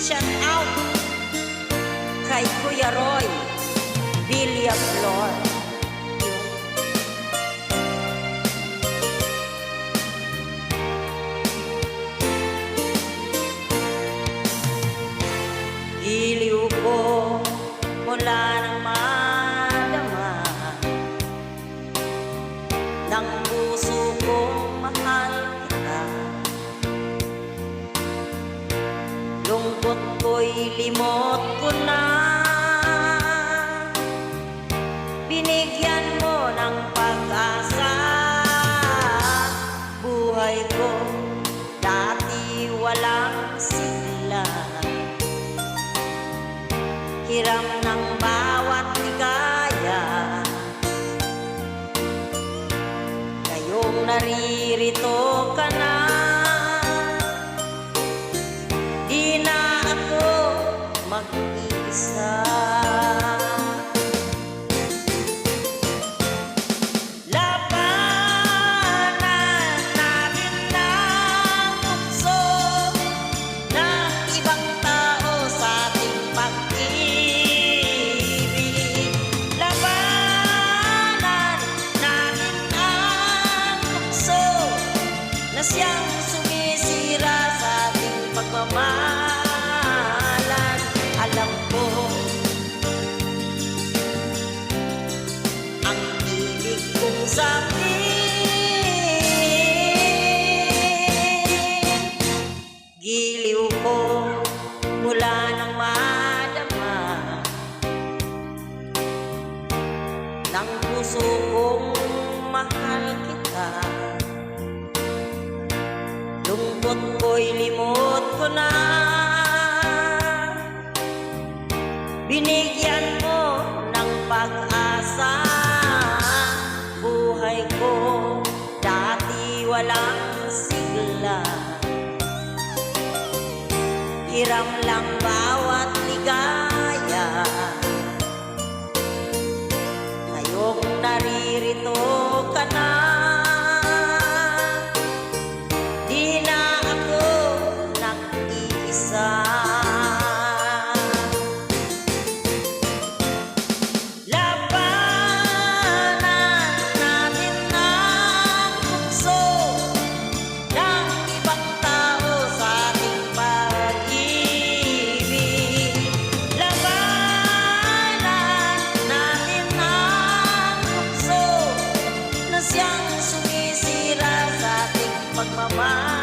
Shout out kay Kuya Roy Villaflor. Giliw ko mula nang madama ng puso kong mahal kita. Lungkot ko'y limot ko na, binigyan mo ng pag-asa. Buhay ko dati walang sigla, hiram ng bawat ligaya. Ngayong naririto ka na, di na ako mag-iisa. Labanan natin ng tukso ng ibang tao sa ating pag-ibig. Labanan natin ang tukso na siyang sumisira sa ating pagmamahalan. Alam ko ang ibig kong sabihin. Giliw ko mula nang madama ng puso kong mahal kita. Lungkot ko'y limot ko na, binigyan mo ng pag-asa. Buhay ko dati walang sigla, hiram lang bawat ligaya. Ngayong naririto ka na, di na ako nag-iisa. Labanan natin ang tukso ng ibang tao sa ating pag-ibig. Labanan natin ang tukso na siyang sumisira sa ating pagmamahal.